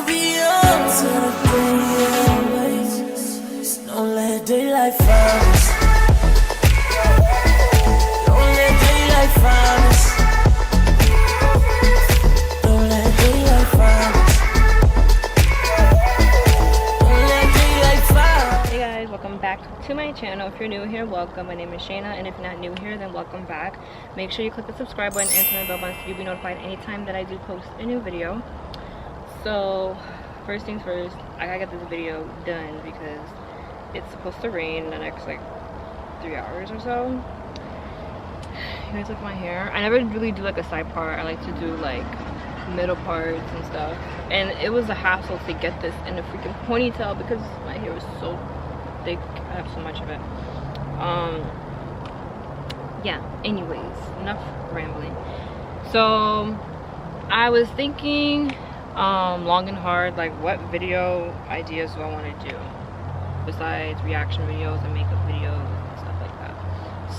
be on till the day always. Don't let daylight find us. Don't let daylight find us. Don't let daylight find us. Don't let daylight find us. Hey guys, welcome back to my channel. If you're new here, welcome. My name is Shayna, and if you're not new here, then welcome back. Make sure you click the subscribe button and turn the bell button so you'll be notified anytime that I do post a new video. So first things first, I gotta get this video done because it's supposed to rain in the next like 3 hours or so. You guys look at my hair. I never really do like a side part. I like to do like middle parts and stuff, and it was a hassle to get this in a freaking ponytail because my hair is so thick. I have so much of it. Yeah, anyways, enough rambling. So I was thinking long and hard, like what video ideas do I want to do besides reaction videos and makeup videos and stuff like that.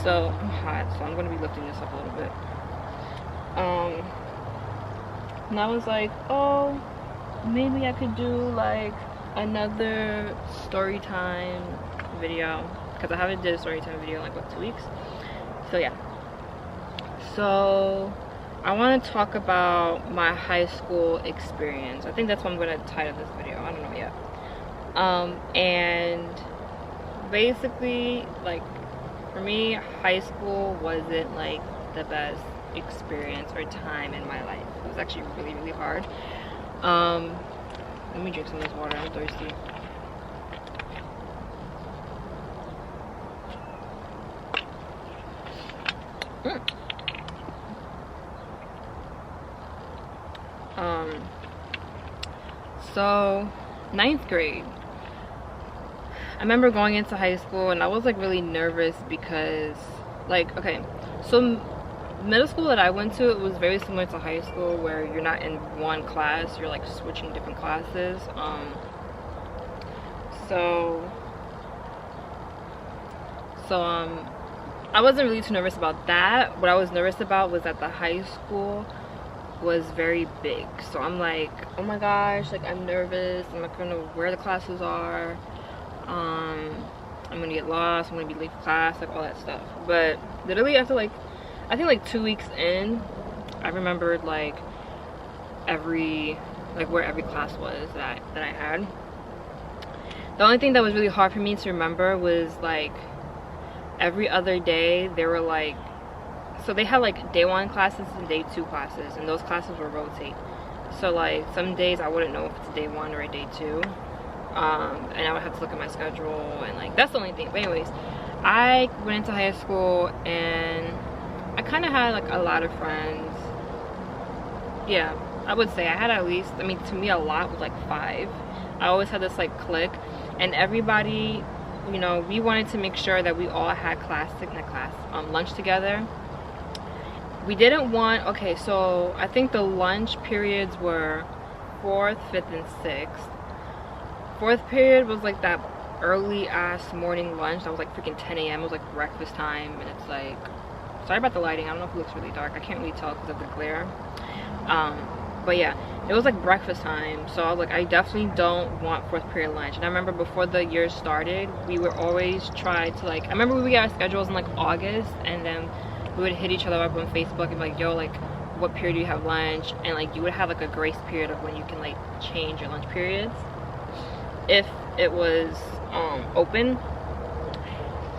So I'm hot, so I'm going to be lifting this up a little bit. And I was like, oh, maybe I could do like another story time video, because I haven't did a story time video in like what, 2 weeks. So yeah, so I want to talk about my high school experience. I think that's what I'm going to title this video. I don't know yet. And basically, like, for me, high school wasn't like the best experience or time in my life. It was actually really, really hard. Let me drink some of this water. I'm thirsty. So 9th grade, I remember going into high school and I was like really nervous because, like, okay, so middle school that I went to, it was very similar to high school where you're not in one class, you're like switching different classes. I wasn't really too nervous about that. What I was nervous about was that the high school was very big. So I'm like, oh my gosh, like I'm nervous. I'm not gonna know where the classes are. I'm gonna get lost. I'm gonna be late for class, like all that stuff. But literally after like, I think like 2 weeks in, I remembered like where every class was that I had. The only thing that was really hard for me to remember was like every other day there were like, so they had like day 1 classes and day 2 classes, and those classes would rotate. So like some days I wouldn't know if it's a day 1 or a day 2, and I would have to look at my schedule, and like that's the only thing. But anyways, I went into high school and I kind of had like a lot of friends. Yeah, I would say I had at least, I mean, to me a lot was like 5. I always had this like clique, and everybody, you know, we wanted to make sure that we all had lunch together. We didn't want, okay, so I think the lunch periods were 4th, 5th, and 6th. 4th period was like that early ass morning lunch that was like freaking 10 a.m. It was like breakfast time, and it's like, sorry about the lighting, I don't know if it looks really dark, I can't really tell because of the glare. But yeah, it was like breakfast time, so I was like, I definitely don't want 4th period lunch. And I remember before the year started, we would always try to like, I remember we would get our schedules in like August, and then we would hit each other up on Facebook and be like, yo, like what period do you have lunch? And like you would have like a grace period of when you can like change your lunch periods if it was open.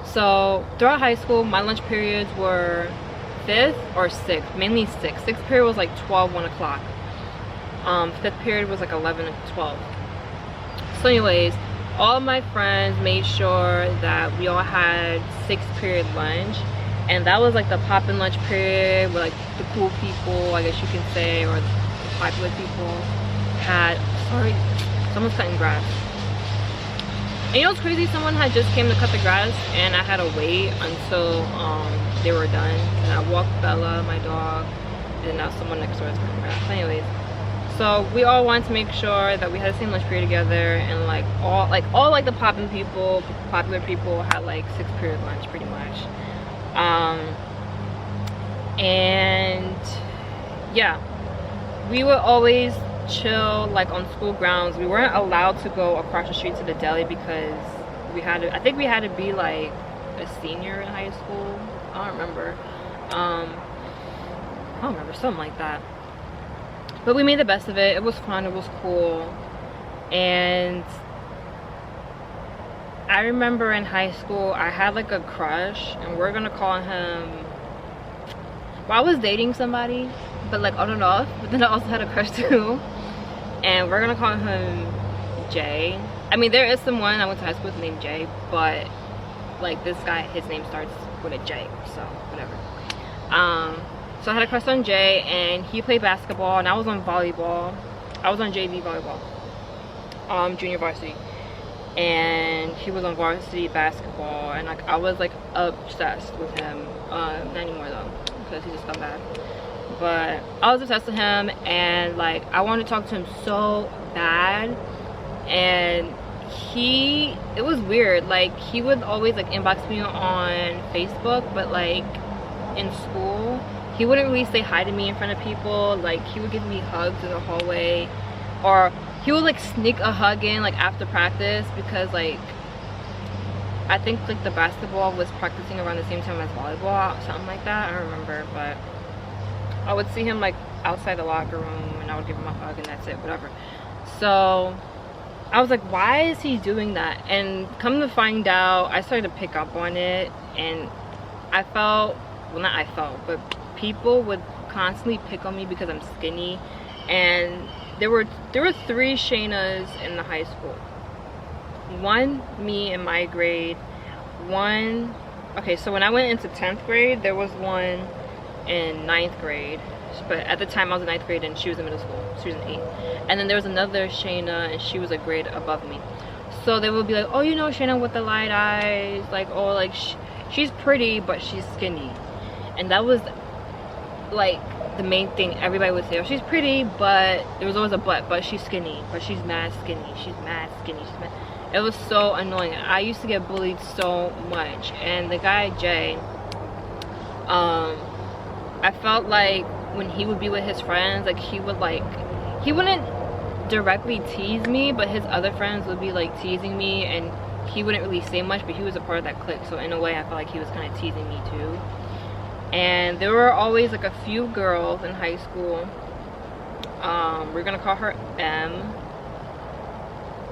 So throughout high school, my lunch periods were 5th or 6th, mainly 6th. 6th period was like 12, 1 o'clock. 5th period was like 11 and 12. So anyways, all of my friends made sure that we all had 6th period lunch, and that was like the poppin' lunch period where like the cool people, I guess you can say, or the popular people had, sorry, someone's cutting grass. And you know what's crazy? Someone had just came to cut the grass, and I had to wait until they were done. And I walked Bella, my dog, and now someone next door is cutting grass. Anyways, so we all wanted to make sure that we had the same lunch period together, and like all the poppin' people, popular people had like 6th period lunch pretty much. And yeah, we would always chill like on school grounds. We weren't allowed to go across the street to the deli because I think we had to be like a senior in high school. I don't remember. Something like that. But we made the best of it. It was fun, it was cool. And I remember in high school I had like a crush, and we're gonna call him, well, I was dating somebody, but like on and off, but then I also had a crush too, and we're gonna call him Jay. I mean, there is someone I went to high school with named Jay, but like this guy, his name starts with a J, so whatever. So I had a crush on Jay, and he played basketball, and I was on volleyball. I was on JV volleyball, junior varsity, and he was on varsity basketball, and like I was like obsessed with him. Not anymore though, because he just got bad. But I was obsessed with him, and like I wanted to talk to him so bad, and it was weird. Like he would always like inbox me on Facebook, but like in school he wouldn't really say hi to me in front of people. Like he would give me hugs in the hallway, or he would like sneak a hug in like after practice, because like I think like the basketball was practicing around the same time as volleyball, something like that. I don't remember, but I would see him like outside the locker room, and I would give him a hug, and that's it, whatever. So I was like, why is he doing that? And come to find out, I started to pick up on it, and I felt, well, not I felt, but people would constantly pick on me because I'm skinny. And there were 3 Shaynahs in the high school. One, me in my grade. One, okay, so when I went into 10th grade, there was one in 9th grade. But at the time I was in 9th grade, and she was in middle school. She was in 8th. And then there was another Shaynah, and she was a grade above me. So they would be like, oh, you know Shaynah with the light eyes, like, oh, like she's pretty but she's skinny. And that was like the main thing everybody would say. Oh, she's pretty, but there was always a but she's skinny, but she's mad skinny, she's mad skinny, she's mad. It was so annoying. I used to get bullied so much. And the guy Jay, I felt like when he would be with his friends, like he wouldn't directly tease me, but his other friends would be like teasing me, and he wouldn't really say much, but he was a part of that clique. So in a way I felt like he was kind of teasing me too. And there were always like a few girls in high school. We're gonna call her M,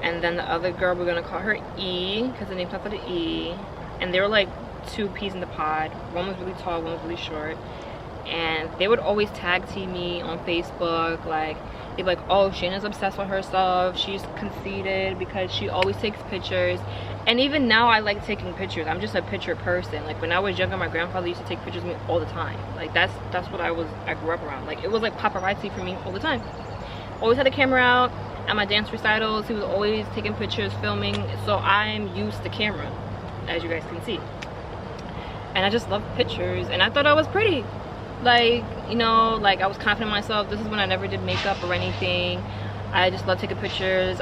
and then the other girl we're gonna call her E, because the name starts with an E. And they were like 2 peas in the pod. One was really tall, one was really short. And they would always tag team me on Facebook. Like they'd be like, oh, Shaynah's obsessed with herself, she's conceited because she always takes pictures. And even now I like taking pictures. I'm just a picture person. Like when I was younger, my grandfather used to take pictures of me all the time. Like that's what I grew up around. Like it was like paparazzi for me all the time. Always had a camera out. At my dance recitals, he was always taking pictures, filming. So I'm used to camera, as you guys can see. And I just love pictures, and I thought I was pretty. Like, you know, like I was confident in myself. This is when I never did makeup or anything. I just love taking pictures.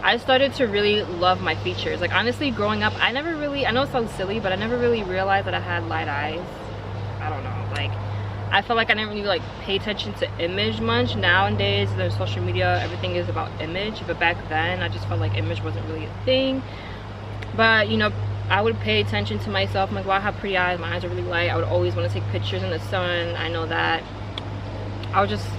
I started to really love my features. Like honestly, growing up, I know it sounds silly, but I never really realized that I had light eyes. I don't know, like I felt like I didn't really like pay attention to image much. Nowadays there's social media, everything is about image, but back then I just felt like image wasn't really a thing. But you know, I would pay attention to myself. I'm like, wow, I have pretty eyes, my eyes are really light. I would always want to take pictures in the sun. I know that. I was just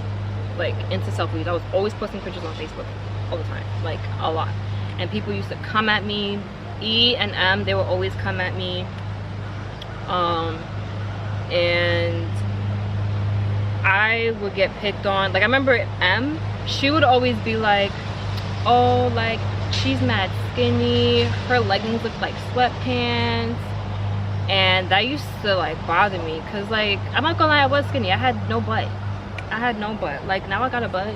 like into selfies. I was always posting pictures on Facebook all the time, like a lot. And people used to come at me. E and M, they would always come at me. And I would get picked on. Like I remember M, she would always be like, oh, like she's mad skinny, her leggings look like sweatpants. And that used to like bother me, because like I'm not gonna lie, I was skinny. I had no butt. Like now I got a butt.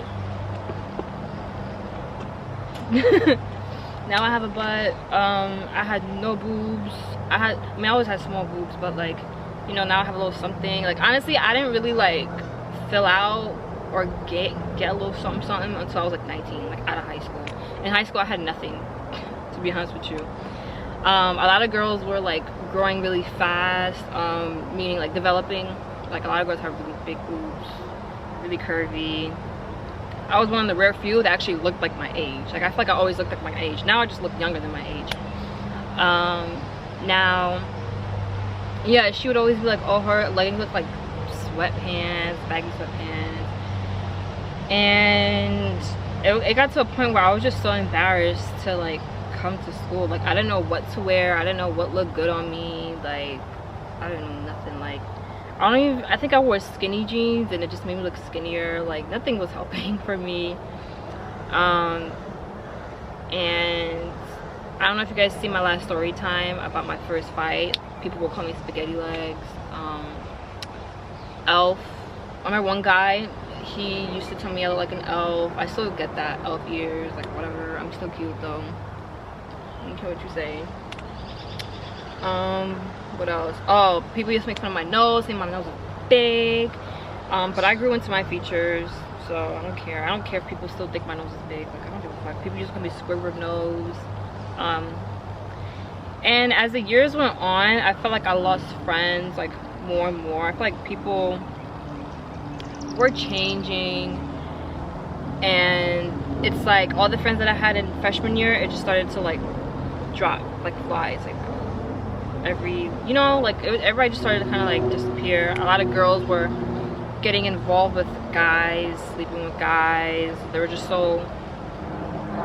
Now I have a butt. I had no boobs. I always had small boobs, but like, you know, now I have a little something. Like honestly, I didn't really like fill out or get a little something until I was like 19, like out of high school. In high school I had nothing, to be honest with you. A lot of girls were like growing really fast, meaning like developing. Like a lot of girls have really big boobs, really curvy. I was one of the rare few that actually looked like my age. Like I feel like I always looked like my age. Now I just look younger than my age. Now, yeah, she would always be like, oh, her leggings look like sweatpants, baggy sweatpants. And it got to a point where I was just so embarrassed to like come to school. Like I didn't know what to wear. I didn't know what looked good on me. Like I didn't know nothing. Like I think I wore skinny jeans and it just made me look skinnier. Like nothing was helping for me. And I don't know if you guys see my last story time about my first fight. People will call me spaghetti legs. Elf. I remember one guy, he used to tell me I look like an elf. I still get that, elf ears, like whatever. I'm still cute though. I don't care what you say. What else? Oh, people used to make fun of my nose, saying my nose is big. But I grew into my features, so I don't care. I don't care if people still think my nose is big. Like I don't give a fuck. People just call me Squidward nose. And as the years went on, I felt like I lost friends like more and more. I feel like people were changing, and it's like all the friends that I had in freshman year, it just started to like drop like flies. Like everybody just started to kind of like disappear. A lot of girls were getting involved with guys, sleeping with guys. They were just so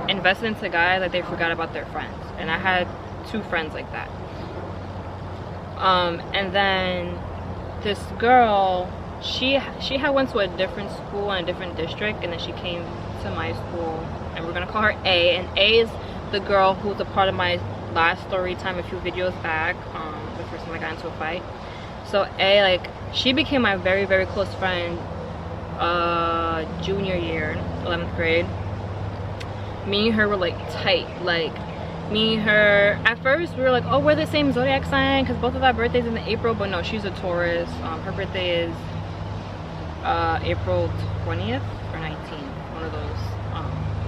invested into guys that they forgot about their friends. And I had 2 friends like that. And then this girl, she had went to a different school in a different district, and then she came to my school, and we're gonna call her A. And A is the girl who's a part of my last story time a few videos back, the first time I got into a fight. So A, like, she became my very, very close friend junior year, 11th grade. Me and her were like tight. Like me and her, at first we were like, oh, we're the same zodiac sign because both of our birthdays in April. But no, she's a Taurus. Her birthday is April 20th or 19th, one of those.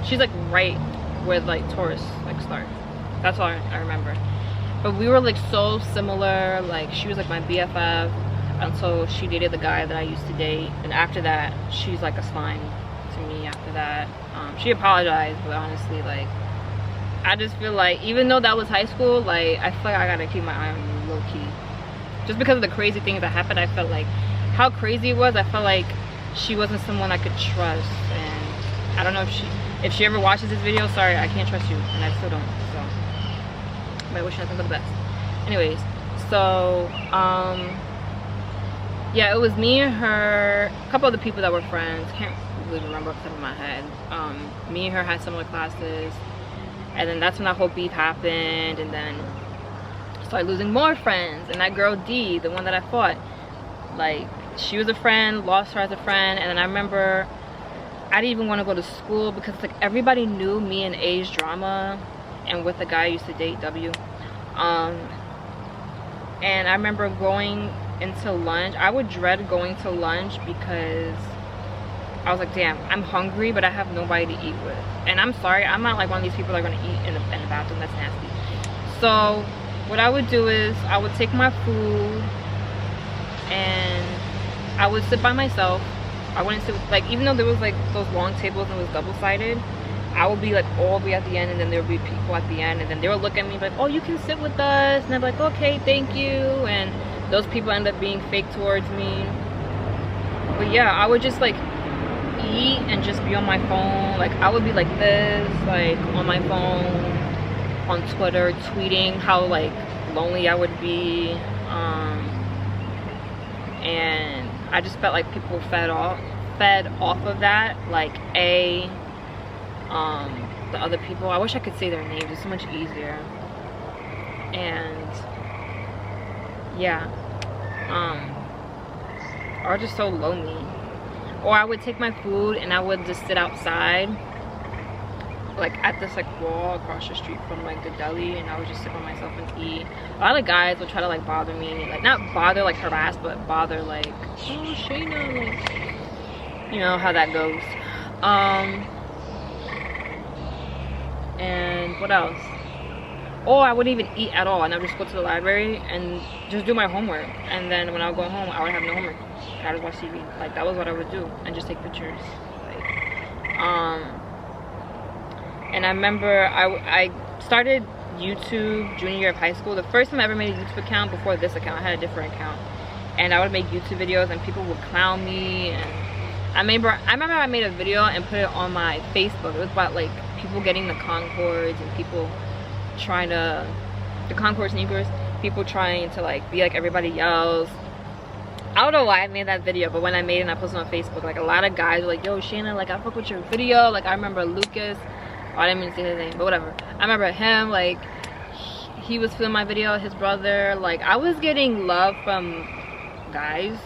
She's like right where like Taurus like starts. That's all I remember. But we were like so similar. Like she was like my BFF until she dated the guy that I used to date, and after that she's like a slime to me. After that, she apologized, but honestly, like, I just feel like even though that was high school, like I feel like I gotta keep my eye on you low key, just because of the crazy things that happened. I felt like how crazy it was. I felt like she wasn't someone I could trust, and I don't know if she ever watches this video. Sorry, I can't trust you, and I still don't. So, but I wish you nothing but the best. Anyways, so yeah, it was me and her, a couple other people that were friends. Can't really remember off the top of my head. Me and her had similar classes, and then that's when that whole beef happened, and then I started losing more friends. And that girl D, the one that I fought, like, she was a friend, lost her as a friend. And then I remember I didn't even want to go to school because like everybody knew me and A's drama, and with the guy I used to date, W. And I remember going into lunch. I would dread going to lunch because I was like, damn, I'm hungry, but I have nobody to eat with. And I'm sorry, I'm not like one of these people that are gonna eat in the bathroom. That's nasty. So what I would do is I would take my food and I would sit by myself. I wouldn't sit with, like, even though there was like those long tables and it was double-sided, I would be like all the way at the end, and then there would be people at the end, and then they would look at me like, oh, you can sit with us, and I'd be like, okay, thank you. And those people end up being fake towards me. But yeah, I would just like eat and just be on my phone. Like I would be like this, like on my phone, on Twitter, tweeting how like lonely I would be. And I just felt like people fed off of that. Like the other people, I wish I could say their names, it's so much easier. And yeah, are just so lonely. Or I would take my food and I would just sit outside, like at this like wall across the street from like the deli, and I would just sit by myself and eat. A lot of guys would try to like bother me, like not bother like harass, but bother like, oh Shayna, like, you know how that goes. And what else? Or I wouldn't even eat at all, and I would just go to the library and just do my homework. And then when I would go home, I would have no homework. I would watch TV. Like that was what I would do, and just take pictures. Like, And I remember I started YouTube junior year of high school. The first time I ever made a YouTube account before this account, I had a different account. And I would make YouTube videos and people would clown me. And I remember I made a video and put it on my Facebook. It was about like people getting the Concords and people trying to, the Concord sneakers, people trying to like be like everybody else. I don't know why I made that video, but when I made it and I posted it on Facebook, like a lot of guys were like, yo Shayna, like I fuck with your video. Like I remember Lucas, oh, I didn't mean to say his name, but whatever. I remember him, like he was filming my video, his brother. Like I was getting love from guys,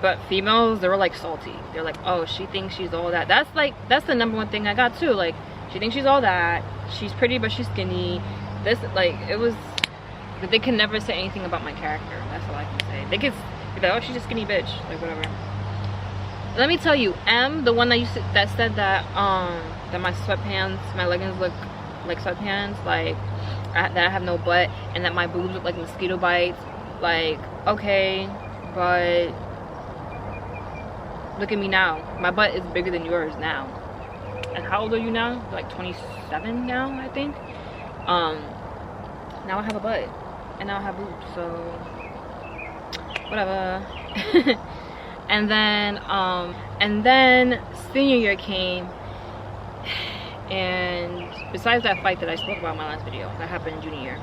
but females, they were like salty. They're like, oh, she thinks she's all that. That's like, that's the #1 thing I got too. Like she thinks she's all that, she's pretty but she's skinny. This, like, it was, but they can never say anything about my character. That's all I can say. They could be like, oh, she's a skinny bitch, like whatever. Let me tell you, the one that that said that that my sweatpants, my leggings look like sweatpants, like that I have no butt and that my boobs look like mosquito bites. Like, okay, but look at me now. My butt is bigger than yours now. And how old are you now? Like 27 now, I think. Now I have a butt and now I have boobs, so whatever. and then senior year came, and besides that fight that I spoke about in my last video that happened in junior year,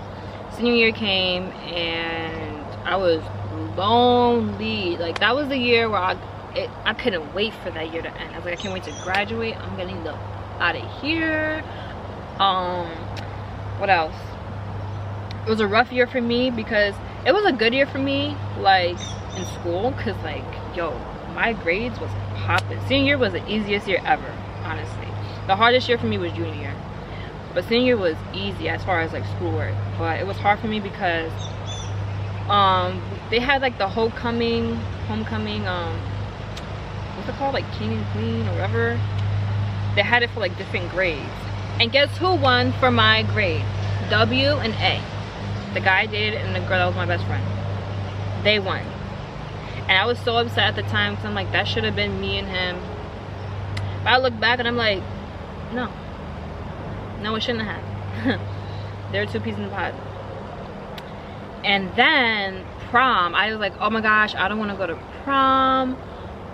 senior year came and I was lonely. Like that was the year where I couldn't wait for that year to end. I was like, I can't wait to graduate. I'm getting the out of here. What else? It was a rough year for me because it was a good year for me, like in school, because like, yo, my grades was popping. Senior year was the easiest year ever, honestly. The hardest year for me was junior year, but senior year was easy as far as like schoolwork. But it was hard for me because they had like the homecoming, what's it called, like king and queen or whatever. They had it for like different grades, and guess who won for my grade? W and A. The guy I dated and the girl that was my best friend, they won. And I was so upset at the time because I'm like, that should have been me and him. But I look back and I'm like, no, it shouldn't have. There are two peas in the pod. And then prom, I was like, oh my gosh, I don't want to go to prom.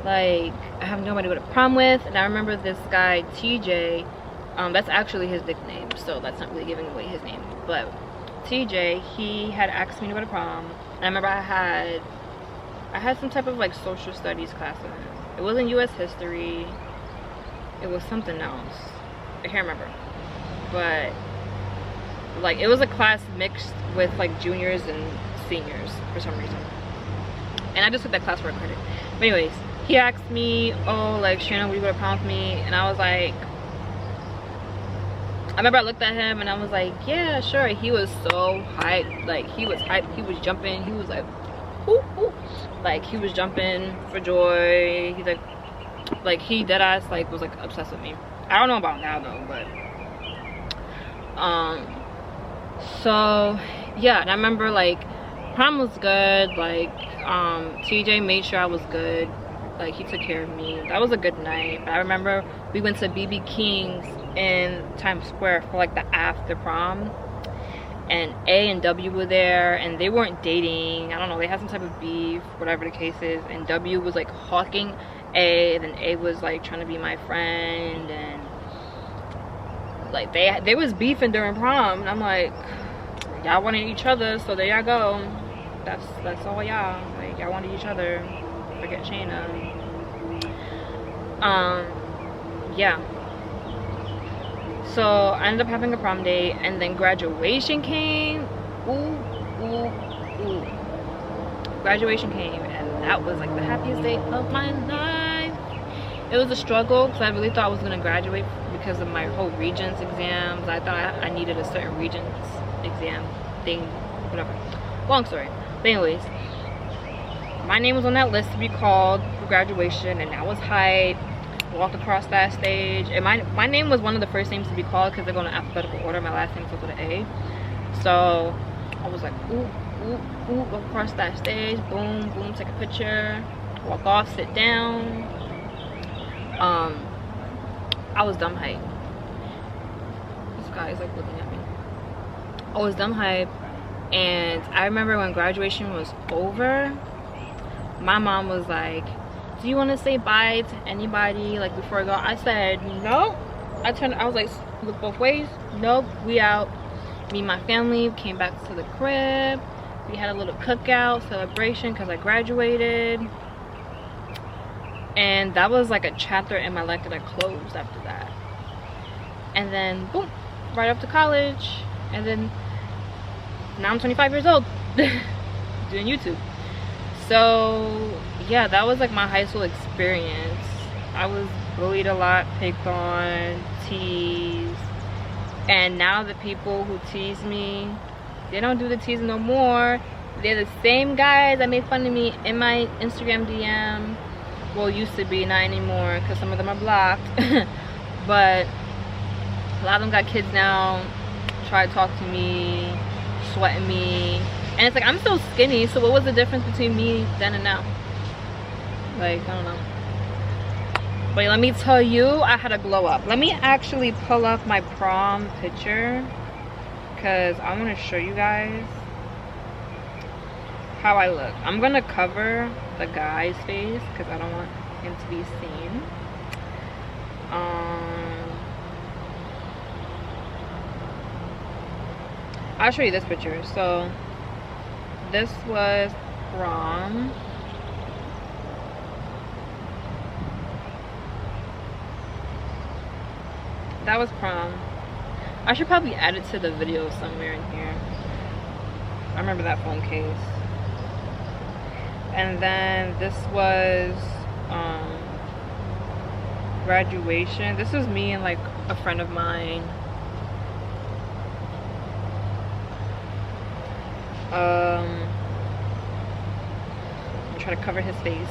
Like, I have nobody to go to prom with. And I remember this guy TJ, that's actually his nickname, so that's not really giving away his name, but TJ, he had asked me to go to prom. And I remember I had some type of like social studies class with him. It wasn't US history, it was something else, I can't remember, but like it was a class mixed with like juniors and seniors for some reason, and I just took that class for credit. But anyways, he asked me, oh, like, Shannon, will you go to prom with me? And I was like, I remember I looked at him and I was like, yeah, sure. He was so hyped. Like, he was hyped. He was jumping. He was like, whoop, whoop. Like, he was jumping for joy. He's like he deadass, like, was like obsessed with me. I don't know about now though, but so yeah. And I remember like prom was good. Like TJ made sure I was good. Like, he took care of me. That was a good night. But I remember we went to BB King's in Times Square for like the after prom, and A and W were there, and they weren't dating. I don't know, they had some type of beef, whatever the case is, and W was like hawking A, and then A was like trying to be my friend, and like they was beefing during prom, and I'm like, y'all wanted each other, so there y'all go. That's all y'all, like, y'all wanted each other. Forget Shayna. Yeah, so I ended up having a prom date, and then graduation came. Graduation came, and that was like the happiest day of my life. It was a struggle because I really thought I was going to graduate because of my whole Regents exams. I thought I needed a certain Regents exam thing, whatever. Long story. But anyways, my name was on that list to be called for graduation, and I was hyped. Walked across that stage, and my name was one of the first names to be called because they're going in alphabetical order. My last name starts with an A, so I was like, ooh, walk across that stage, boom, boom, take a picture, walk off, sit down. I was dumb hype. This guy is like looking at me. I was dumb hype, and I remember when graduation was over, my mom was like, do you want to say bye to anybody like before I go? I said no. I was like, look both ways. Nope, we out. Me and my family came back to the crib. We had a little cookout celebration because I graduated, and that was like a chapter in my life that I closed after that. And then boom, right off to college, and then now I'm 25 years old doing YouTube. So yeah, that was like my high school experience. I was bullied a lot, picked on, teased, and now the people who tease me, they don't do the teasing no more. They're the same guys that made fun of me in my Instagram DM. Well, used to be, not anymore, because some of them are blocked. But a lot of them got kids now, try to talk to me, sweating me, and it's like, I'm still skinny, so what was the difference between me then and now? Like, I don't know. But let me tell you, I had a glow up. Let me actually pull up my prom picture, because I want to show you guys how I look. I'm gonna cover the guy's face because I don't want him to be seen. I'll show you this picture. So this was prom. That was prom. I should probably add it to the video somewhere in here. I remember that phone case. And then this was graduation. This was me and like a friend of mine. I'm trying to cover his face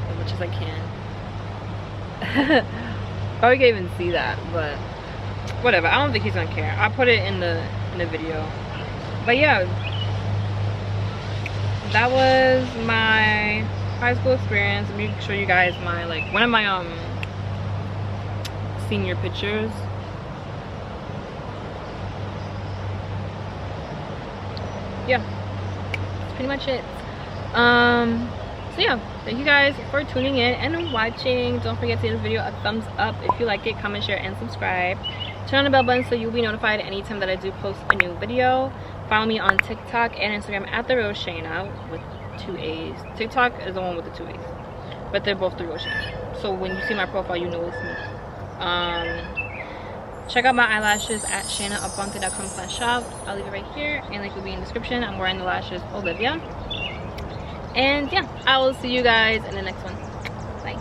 as much as I can. Probably can't even see that, but whatever. I don't think he's gonna care. I'll put it in the video. But yeah, that was my high school experience. Let me show you guys my one of my senior pictures. Yeah, that's pretty much it. So yeah, thank you guys for tuning in and watching. Don't forget to give this video a thumbs up if you like it, comment, share, and subscribe. Turn on the bell button so you'll be notified anytime that I do post a new video. Follow me on TikTok and Instagram at therealshaynaa with 2 A's. TikTok is the one with the 2 A's, but they're both therealshaynaa. So when you see my profile, you know it's me. Check out my eyelashes at shaynaabante.com/shop. I'll leave it right here, and link will be in the description. I'm wearing the lashes Olivia. And yeah, I will see you guys in the next one. Bye.